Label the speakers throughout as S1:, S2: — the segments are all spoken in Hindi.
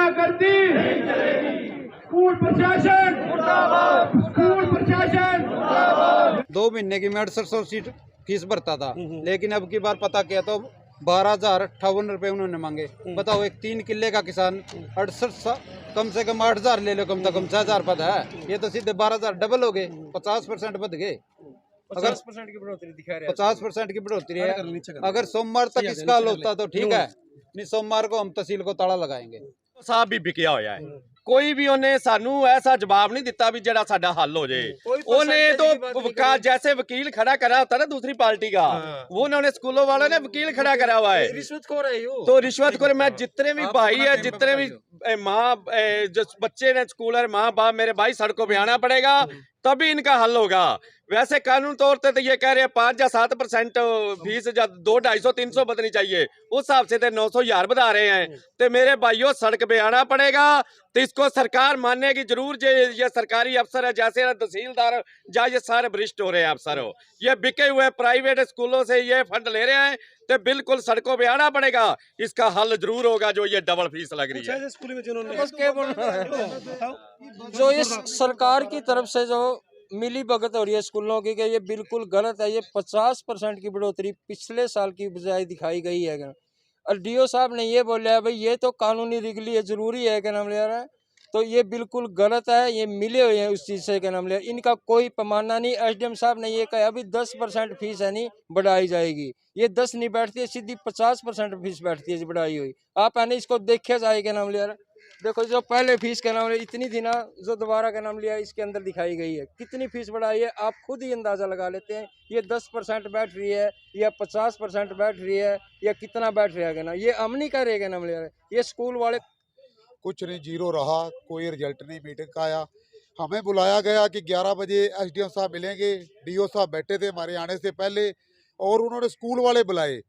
S1: गुंडागर्दी, स्कूल प्रशासन, स्कूल प्रशासन।
S2: 2 महीने की मैं 6800 सीट फीस भरता था, लेकिन अब की बार पता किया तो 12,058 रुपए उन्होंने मांगे। बताओ, एक 3 किले का किसान 68 कम से कम 8,000 ले लो, कम से कम 6,000 पद है, ये तो सीधे 12,000 डबल हो गए, 50% बढ़ गए। अगर
S3: 50% की बढ़ोतरी दिखा रहे हैं,
S2: 50% की बढ़ोतरी है। अगर सोमवार तक इसका हल होता तो ठीक है, नहीं सोमवार को हम तहसील को ताला लगाएंगे।
S4: साहब भी ਵਿਕਿਆ ਹੋਇਆ ਹੈ, कोई भी उन्हें सानू ऐसा जवाब नहीं दिता भी जड़ा साडा हल हो जाए। उन्हें तो जैसे वकील खड़ा करा होता ना दूसरी पार्टी का, वो उन्होंने स्कूलों वालों ने वकील खड़ा करा हुआ है।
S3: रिश्वतखोर है यो।
S4: तो रिश्वतखोर मैं जितने भी भाई है, जितने भी माँ जो बच्चे ने स्कूल माँ बाप मेरे भाई, सड़कों पे आना पड़ेगा तभी इनका हल होगा। वैसे कानून तौर पे तो ये कह रहे हैं 5 या 7% फीस, 200-250-300 बदलनी चाहिए, उस हिसाब से तो 900,000 बता रहे हैं। तो मेरे भाइयों सड़क पे आना पड़ेगा, तो इसको सरकार मानेगी जरूर। ये सरकारी अफसर है, जैसे तहसीलदार या ये सारे वरिष्ठ हो रहे हैं अफसर हो, ये बिके हुए प्राइवेट स्कूलों से ये फंड ले रहे हैं, तो बिल्कुल सड़कों पे आना पड़ेगा। इसका हल जरूर होगा जो ये डबल फीस लग रही है।
S3: स्कूल में जो ये सरकार की तरफ से जो मिली भगत हो रही है स्कूलों की, ये बिल्कुल गलत है। ये 50% की बढ़ोतरी पिछले साल की बजाय दिखाई गई है। और डीओ साहब ने ये बोला है भाई ये तो कानूनी रिगली है, जरूरी है क्या नाम ले रहा है, तो ये बिल्कुल गलत है। ये मिले हुए हैं उस चीज़ से क्या नाम ले, इनका कोई पैमाना नहीं। एसडीएम साहब ने ये कहा अभी 10% फीस है नहीं बढ़ाई जाएगी, ये 10 नहीं बैठती है, सीधी 50% फीस बैठती है बढ़ाई हुई। आप है ना इसको देखे जाए क्या नाम ले रहा है। देखो जो पहले फीस का नाम इतनी थी ना, जो दोबारा का नाम लिया इसके अंदर दिखाई गई है, कितनी फीस बढ़ाई है आप खुद ही अंदाजा लगा लेते हैं। ये 10% बैठ रही है या 50% बैठ रही है या कितना बैठ रहा है ना, ये हम नहीं कर रहे नाम ले रहे, ये स्कूल वाले।
S5: कुछ नहीं, जीरो रहा, कोई रिजल्ट नहीं मीटिंग का आया। हमें बुलाया गया कि 11 बजे एसडीएम साहब मिलेंगे, डीओ साहब बैठे थे हमारे आने से पहले, और उन्होंने स्कूल वाले बुलाए।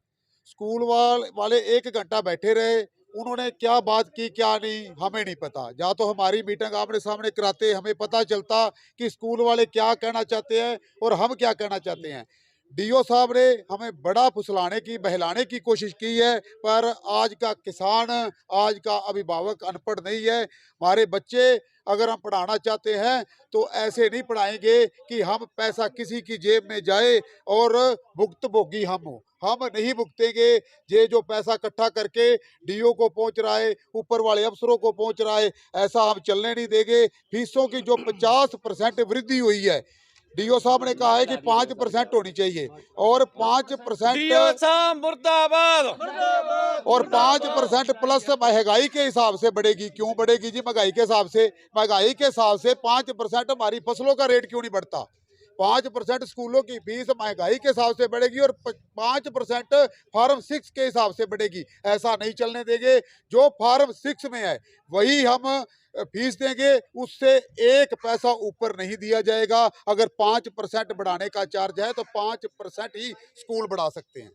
S5: स्कूल वाले 1 घंटा बैठे रहे, उन्होंने क्या बात की क्या नहीं हमें नहीं पता। या तो हमारी मीटिंग आमने सामने कराते, हमें पता चलता कि स्कूल वाले क्या कहना चाहते हैं और हम क्या कहना चाहते हैं। डीओ साहब ने हमें बड़ा फुसलाने की, बहलाने की कोशिश की है, पर आज का किसान, आज का अभिभावक अनपढ़ नहीं है। हमारे बच्चे अगर हम पढ़ाना चाहते हैं तो ऐसे नहीं पढ़ाएंगे कि हम पैसा किसी की जेब में जाए और भुक्तभोगी हम हो। हम नहीं भुगतेंगे। ये जो पैसा इकट्ठा करके डीओ को पहुंच रहा है, ऊपर वाले अफसरों को पहुंच रहा है, ऐसा हम चलने नहीं देंगे। फीसों की जो 50% वृद्धि हुई है, डीओ साहब ने कहा है कि 5% होनी चाहिए, और 5%
S4: मुर्दाबाद,
S5: और 5% प्लस महंगाई के हिसाब से बढ़ेगी। क्यों बढ़ेगी जी? महंगाई के हिसाब से, महंगाई के हिसाब से 5% हमारी फसलों का रेट क्यों नहीं बढ़ता? 5% स्कूलों की फीस महंगाई के हिसाब से बढ़ेगी और 5% फार्म 6 के हिसाब से बढ़ेगी। ऐसा नहीं चलने देंगे। जो फार्म 6 में है वही हम फीस देंगे, उससे 1 पैसा ऊपर नहीं दिया जाएगा। अगर 5% बढ़ाने का चार्ज है तो 5% ही स्कूल बढ़ा सकते हैं।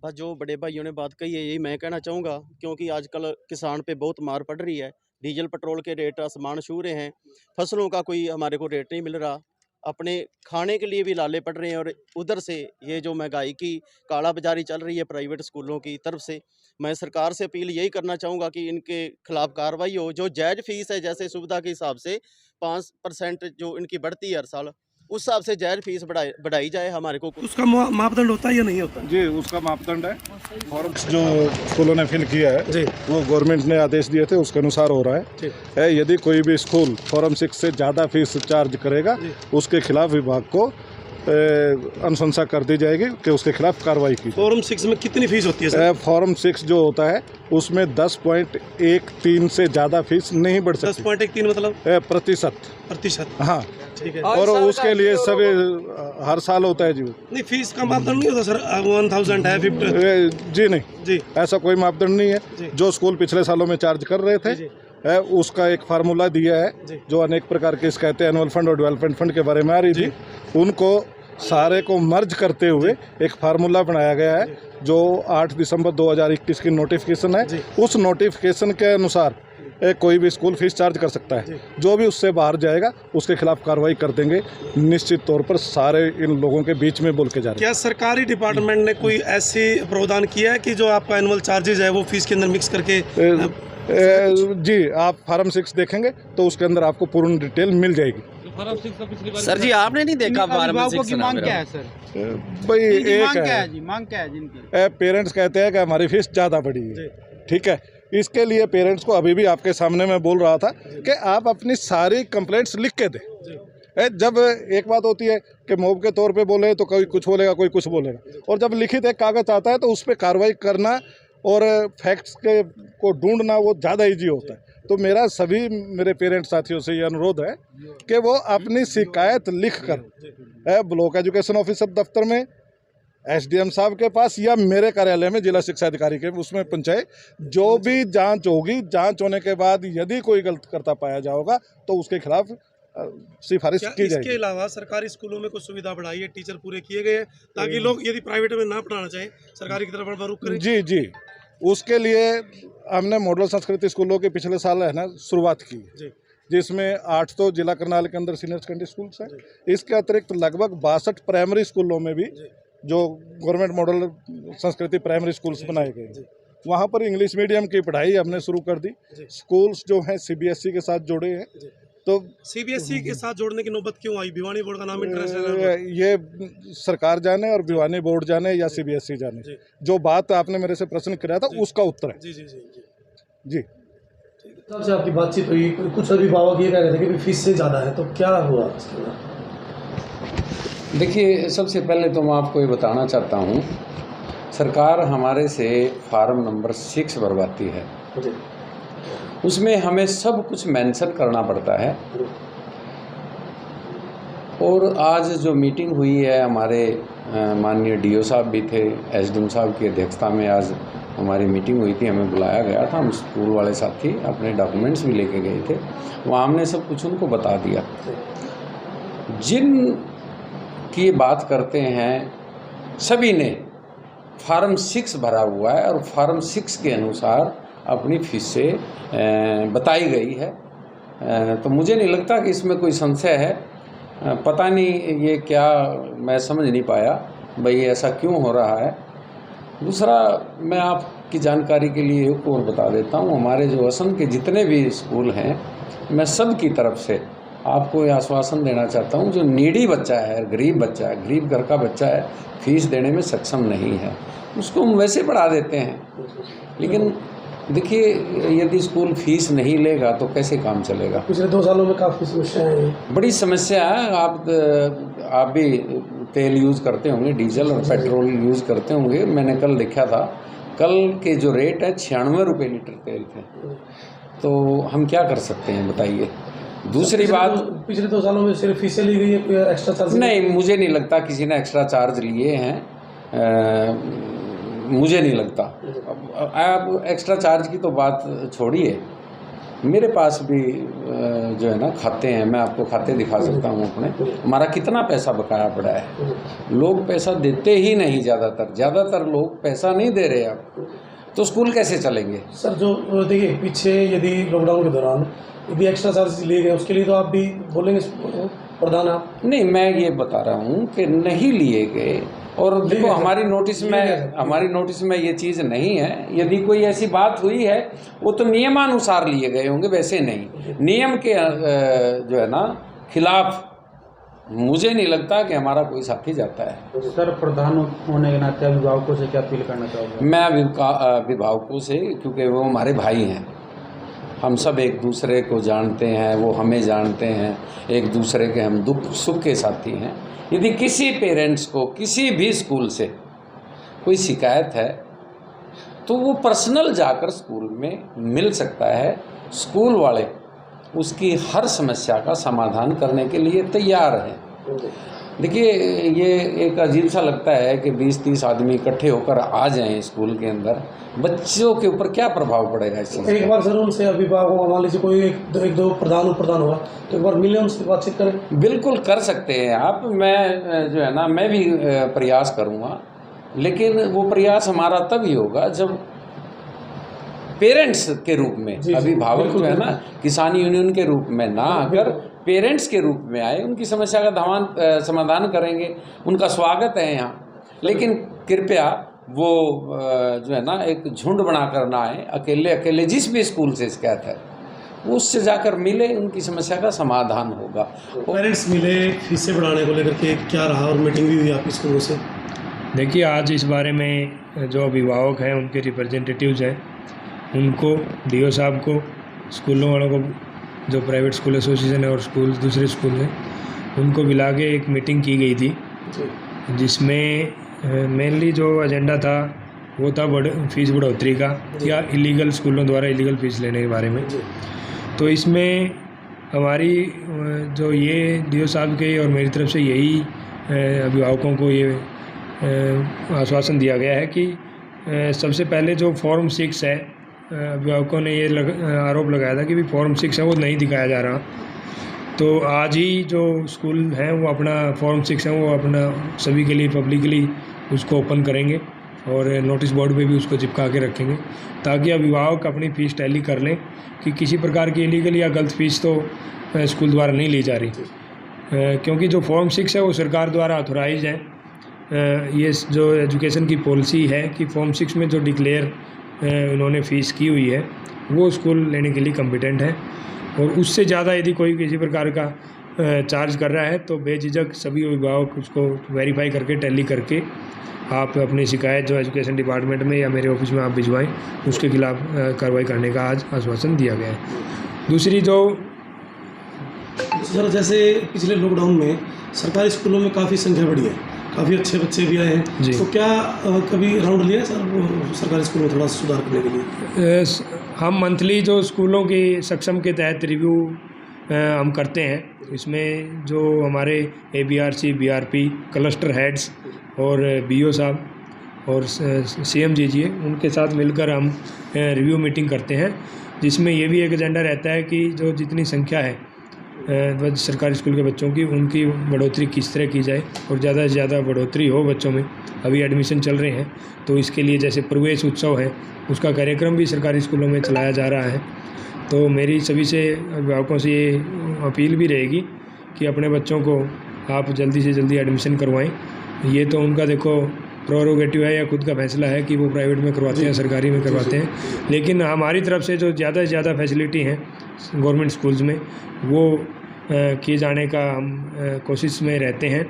S6: बस जो बड़े भाइयों ने बात कही है यही मैं कहना चाहूँगा, क्योंकि आजकल किसान पे बहुत मार पड़ रही है। डीजल पेट्रोल के रेट आसमान छू रहे हैं, फसलों का कोई हमारे को रेट नहीं मिल रहा, अपने खाने के लिए भी लाले पड़ रहे हैं। और उधर से ये जो महंगाई की काला बाजारी चल रही है प्राइवेट स्कूलों की तरफ से, मैं सरकार से अपील यही करना चाहूँगा कि इनके खिलाफ कार्रवाई हो। जो जायज़ फीस है, जैसे सुविधा के हिसाब से 5% जो इनकी बढ़ती है हर साल, उस हिसाब से जायज़ फीस बढ़ाई जाए। हमारे को उसका
S7: मापदंड होता है या नहीं होता?
S8: जी, उसका मापदंड है। फॉर्म जो स्कूलों ने फिल किया है जी, वो गवर्नमेंट ने आदेश दिए थे, उसके अनुसार हो रहा है। यदि कोई भी स्कूल फॉर्म 6 से ज़्यादा फीस चार्ज करेगा, उसके खिलाफ विभाग को अनुशंसा कर दी जाएगी कि उसके खिलाफ कार्रवाई की।
S7: फॉर्म 6 में कितनी फीस होती है सर?
S8: फॉर्म 6 जो होता है उसमें 10.13 से ज़्यादा फीस नहीं बढ़ सकती।
S7: 10.13 मतलब प्रतिशत? हाँ, ठीक है।
S8: और उसके लिए सभी हर साल होता है जी।
S7: नहीं, फीस का मापदंड नहीं होता सर? 1000 है 50?
S8: जी नहीं जी, ऐसा कोई मापदंड नहीं है। जो स्कूल पिछले सालों में चार्ज कर रहे थे उसका एक फार्मूला दिया है, जो अनेक प्रकार के कहते हैं एनुअल फंड और डेवलपमेंट फंड के बारे में आ रही थी, उनको सारे को मर्ज करते हुए एक फार्मूला बनाया गया है, जो 8 दिसंबर 2021 की नोटिफिकेशन है। उस नोटिफिकेशन के अनुसार कोई भी स्कूल फीस चार्ज कर सकता है। जो भी उससे बाहर जाएगा उसके खिलाफ कार्रवाई कर देंगे निश्चित तौर पर। सारे इन लोगों के बीच में बोल के जा रहे हैं।
S7: क्या सरकारी डिपार्टमेंट ने कोई ऐसी प्रावधान किया है कि जो आपका एनुअल चार्जेज है वो फीस के अंदर मिक्स करके
S8: जी, आप फार्म 6 देखेंगे तो उसके अंदर आपको पूर्ण डिटेल मिल जाएगी।
S6: सर जी आपने नहीं देखा फार्म 6
S2: मांग क्या है सर?
S8: भाई
S2: इनकी
S8: एक
S2: मांग क्या
S8: है,
S2: है जी? मांग क्या है जिनकी?
S8: पेरेंट्स कहते हैं कि हमारी फीस ज़्यादा बढ़ी है, ठीक है। इसके लिए पेरेंट्स को अभी भी आपके सामने मैं बोल रहा था कि आप अपनी सारी कंप्लेंट्स लिख के दें। जब एक बात होती है कि मॉब के तौर पे बोले तो कोई कुछ बोलेगा, कोई कुछ बोलेगा, और जब लिखित एक कागज़ आता है तो उस पर कार्रवाई करना और फैक्ट्स के को ढूंढना वो ज़्यादा इजी होता है। तो मेरा सभी मेरे पेरेंट साथियों से ये अनुरोध है कि वो अपनी शिकायत लिख कर ब्लॉक एजुकेशन ऑफिसर दफ्तर में, एसडीएम साहब के पास या मेरे कार्यालय में जिला शिक्षा अधिकारी के उसमें पहुंचाए। जो भी जांच होगी, जांच होने के बाद यदि कोई गलत करता पाया जाएगा तो उसके खिलाफ सिफारिश की जाएगी।
S7: इसके अलावा सरकारी स्कूलों में कुछ सुविधा बढ़ाई है, टीचर पूरे किए गए हैं ताकि लोग यदि प्राइवेट में ना पढ़ाना चाहें सरकारी की तरफ रुख करें।
S8: जी जी, उसके लिए हमने मॉडल संस्कृति स्कूलों के पिछले साल है ना शुरुआत की है, जिसमें 8 तो जिला करनाल के अंदर सीनियर सेकेंडरी स्कूल्स हैं। इसके अतिरिक्त लगभग 62 प्राइमरी स्कूलों में भी जो गवर्नमेंट मॉडल संस्कृति प्राइमरी स्कूल्स बनाए गए हैं, वहाँ पर इंग्लिश मीडियम की पढ़ाई हमने शुरू कर दी। स्कूल्स जो हैं सीबीएसई के साथ जोड़े हैं। तो
S7: सीबीएसई के साथ जोड़ने की नौबत क्यों आई? भिवानी बोर्ड का नाम इंटरनेशनल,
S8: ये सरकार जाने और भिवानी बोर्ड जाने या सीबीएसई जाने। जो बात आपने मेरे से प्रश्न किया था उसका उत्तर है।
S7: जी जी जी
S8: जी।
S7: तब से आपकी बातचीत हुई, कुछ अभिभावक ये कह रहे थे कि फीस से ज़्यादा है, तो क्या हुआ इसके बाद?
S9: देखिए, सबसे पहले तो मैं आपको ये बताना चाहता हूँ, सरकार हमारे से फार्म नंबर 6 भरवाती है, उसमें हमें सब कुछ मेंशन करना पड़ता है। और आज जो मीटिंग हुई है, हमारे माननीय डीओ साहब भी थे, एसडीएम साहब की अध्यक्षता में आज हमारी मीटिंग हुई थी, हमें बुलाया गया था। हम स्कूल वाले साथी अपने डॉक्यूमेंट्स भी लेके गए थे, वहाँ हमने सब कुछ उनको बता दिया। जिन की बात करते हैं सभी ने फार्म 6 भरा हुआ है और फार्म 6 के अनुसार अपनी फीसें बताई गई है। तो मुझे नहीं लगता कि इसमें कोई संशय है। पता नहीं ये क्या, मैं समझ नहीं पाया भाई ऐसा क्यों हो रहा है। दूसरा, मैं आपकी जानकारी के लिए एक और बता देता हूँ, हमारे जो असम के जितने भी स्कूल हैं, मैं सब की तरफ से आपको ये आश्वासन देना चाहता हूँ, जो नीडी बच्चा है, गरीब बच्चा है, गरीब घर का बच्चा है, फीस देने में सक्षम नहीं है, उसको हम वैसे पढ़ा देते हैं। लेकिन देखिए, यदि स्कूल फीस नहीं लेगा तो कैसे काम चलेगा?
S7: पिछले 2 सालों में काफ़ी समस्याएं हैं।
S9: बड़ी समस्या है। आप भी तेल यूज़ करते होंगे, डीजल और पेट्रोल यूज़ करते होंगे। मैंने कल देखा था, कल के जो रेट है 96 रुपये लीटर तेल थे। तो हम क्या कर सकते हैं बताइए। दूसरी बात,
S7: पिछले 2 सालों में सिर्फ फीसें ली गई है, कोई एक्स्ट्रा चार्ज
S9: नहीं, मुझे नहीं लगता किसी ने एक्स्ट्रा चार्ज लिए हैं, मुझे नहीं लगता। आप एक्स्ट्रा चार्ज की तो बात छोड़िए, मेरे पास भी जो है ना खाते हैं, मैं आपको खाते दिखा सकता हूँ अपने, हमारा कितना पैसा बकाया पड़ा है। लोग पैसा देते ही नहीं, ज़्यादातर लोग पैसा नहीं दे रहे अब, तो स्कूल कैसे चलेंगे?
S7: सर, जो देखिए पीछे यदि लॉकडाउन के दौरान यदि एक्स्ट्रा चार्ज लिए गए, उसके लिए तो आप भी बोलेंगे प्रधान आप?
S9: नहीं, मैं ये बता रहा हूँ कि नहीं लिए गए। और देखो, हमारी नोटिस में ये चीज़ नहीं है। यदि कोई ऐसी बात हुई है, वो तो नियमानुसार लिए गए होंगे, वैसे नहीं। नियम के जो है ना खिलाफ मुझे नहीं लगता कि हमारा कोई साथी जाता है।
S2: सर, प्रधान होने के नाते अभिभावकों से क्या अपील करना चाहोगे?
S9: मैं अभिभावकों से, क्योंकि वो हमारे भाई हैं, हम सब एक दूसरे को जानते हैं, वो हमें जानते हैं, एक दूसरे के हम दुख सुख के साथी हैं। यदि किसी पेरेंट्स को किसी भी स्कूल से कोई शिकायत है तो वो पर्सनल जाकर स्कूल में मिल सकता है। स्कूल वाले उसकी हर समस्या का समाधान करने के लिए तैयार हैं। देखिए, ये एक अजीब सा लगता है कि 20-30 आदमी इकट्ठे होकर आ जाएं स्कूल के अंदर, बच्चों के ऊपर क्या प्रभाव पड़ेगा इस चीज़?
S7: एक बार सर उनसे अभिभावकों, मान लीजिए कोई एक दो प्रधान हुआ तो एक बार मिले, उनसे बातचीत करें।
S9: बिल्कुल कर सकते हैं आप। मैं जो है ना, मैं भी प्रयास करूँगा, लेकिन वो प्रयास हमारा तभी होगा जब पेरेंट्स के रूप में, अभिभावक जो है ना किसान यूनियन के रूप में ना आकर पेरेंट्स के रूप में आए, उनकी समस्या का समाधान करेंगे। उनका स्वागत है यहाँ, लेकिन कृपया वो जो है ना एक झुंड बनाकर ना आए, अकेले अकेले जिस भी स्कूल से शिकायत है उससे जाकर मिले, उनकी समस्या का समाधान होगा।
S7: पेरेंट्स मिले फीसें बढ़ाने को लेकर के क्या रहा, और मीटिंग भी हुई आपकी स्कूलों से?
S10: देखिए, आज इस बारे में जो अभिभावक हैं, उनके रिप्रेजेंटेटिव्स हैं, उनको, डीओ साहब को, स्कूलों वालों को, जो प्राइवेट स्कूल एसोसिएशन है और स्कूल दूसरे स्कूल हैं, उनको बुला के एक मीटिंग की गई थी, जिसमें मेनली जो एजेंडा था वो था फीस बढ़ोतरी का या इलीगल स्कूलों द्वारा इलीगल फीस लेने के बारे में। तो इसमें हमारी जो ये डीओ साहब के और मेरी तरफ से यही अभिभावकों को ये आश्वासन दिया गया है कि सबसे पहले जो फॉर्म 6 है, अभिभावकों ने ये आरोप लगाया था कि भी फॉर्म 6 है वो नहीं दिखाया जा रहा। तो आज ही जो स्कूल हैं वो अपना फॉर्म 6 है वो अपना सभी के लिए पब्लिकली उसको ओपन करेंगे और नोटिस बोर्ड पे भी उसको चिपका के रखेंगे, ताकि अभिभावक अपनी फ़ीस टैली कर लें कि किसी प्रकार की इलीगल या गलत फ़ीस तो स्कूल द्वारा नहीं ली जा रही, क्योंकि जो फॉर्म 6 है वो सरकार द्वारा ऑथोराइज है। ये जो एजुकेशन की पॉलिसी है कि फॉर्म 6 में जो डिक्लेयर इन्होंने फ़ीस की हुई है वो स्कूल लेने के लिए कम्पिटेंट है, और उससे ज़्यादा यदि कोई किसी प्रकार का चार्ज कर रहा है तो बेझिझक सभी अभिभावक उसको वेरीफाई करके टैली करके आप अपनी शिकायत जो एजुकेशन डिपार्टमेंट में या मेरे ऑफिस में आप भिजवाएं, उसके खिलाफ कार्रवाई करने का आज आश्वासन दिया गया है। दूसरी जो
S7: सर, जैसे पिछले लॉकडाउन में सरकारी स्कूलों में काफ़ी संख्या बढ़ी है, काफ़ी अच्छे बच्चे भी आए हैं, तो क्या कभी राउंड लिया सर सरकारी स्कूलों में थोड़ा सुधार करने के लिए?
S10: हम मंथली जो स्कूलों की सक्षम के तहत रिव्यू हम करते हैं, इसमें जो हमारे ABRC BRP क्लस्टर हेड्स और BO साहब और CMGG उनके साथ मिलकर हम रिव्यू मीटिंग करते हैं, जिसमें ये भी एक एजेंडा रहता है कि जो जितनी संख्या है सरकारी स्कूल के बच्चों की, उनकी बढ़ोतरी किस तरह की जाए और ज़्यादा से ज़्यादा बढ़ोतरी हो बच्चों में। अभी एडमिशन चल रहे हैं तो इसके लिए जैसे प्रवेश उत्सव है उसका कार्यक्रम भी सरकारी स्कूलों में चलाया जा रहा है। तो मेरी सभी से अभिभावकों से ये अपील भी रहेगी कि अपने बच्चों को आप जल्दी से जल्दी एडमिशन करवाएं। ये तो उनका देखो प्रोरोगेटिव है या खुद का फैसला है कि वो प्राइवेट में करवाते हैं सरकारी में करवाते हैं, लेकिन हमारी तरफ से जो ज़्यादा से ज़्यादा फैसिलिटी हैं गवर्नमेंट स्कूल्स में वो किए जाने का हम कोशिश में रहते हैं।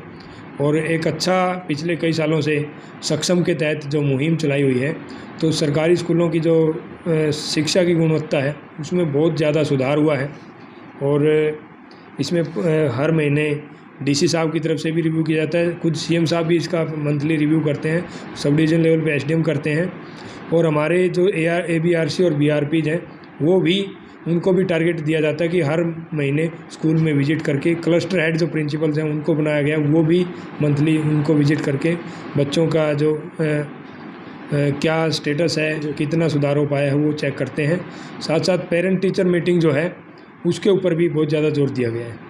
S10: और एक अच्छा पिछले कई सालों से सक्षम के तहत जो मुहिम चलाई हुई है, तो सरकारी स्कूलों की जो शिक्षा की गुणवत्ता है उसमें बहुत ज़्यादा सुधार हुआ है। और इसमें हर महीने DC साहब की तरफ से भी रिव्यू किया जाता है, खुद CM साहब भी इसका मंथली रिव्यू करते हैं, सब डिवीज़न लेवल पे SDM करते हैं, और हमारे जो ABRC और BRPs हैं वो भी, उनको भी टारगेट दिया जाता है कि हर महीने स्कूल में विजिट करके क्लस्टर हेड जो प्रिंसिपल्स हैं उनको बनाया गया, वो भी मंथली उनको विजिट करके बच्चों का जो क्या स्टेटस है, जो कितना सुधार हो पाया है वो चेक करते हैं। साथ साथ पेरेंट टीचर मीटिंग जो है उसके ऊपर भी बहुत ज़्यादा जोर दिया गया है।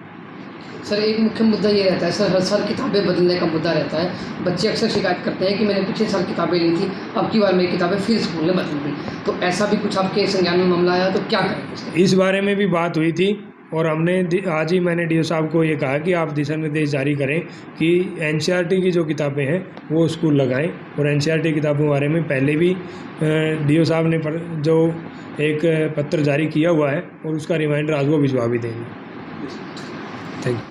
S11: सर, एक मुख्य मुद्दा ये रहता है सर, हर साल किताबें बदलने का मुद्दा रहता है। बच्चे अक्सर शिकायत करते हैं कि मैंने पिछले साल किताबें ली थी, अब की बार मेरी किताबें फिर स्कूल में बदल दी। तो ऐसा भी कुछ आपके संज्ञान में मामला आया तो क्या करें?
S10: इस बारे में भी बात हुई थी और हमने आज ही मैंने DO साहब को ये कहा कि आप दिशा निर्देश जारी करें कि NCERT की जो किताबें हैं वो स्कूल लगाएं, और NCERT किताबों के बारे में पहले भी DO साहब ने जो एक पत्र जारी किया हुआ है और उसका रिमाइंडर आज वो भिजवा भी देंगे। Thank you.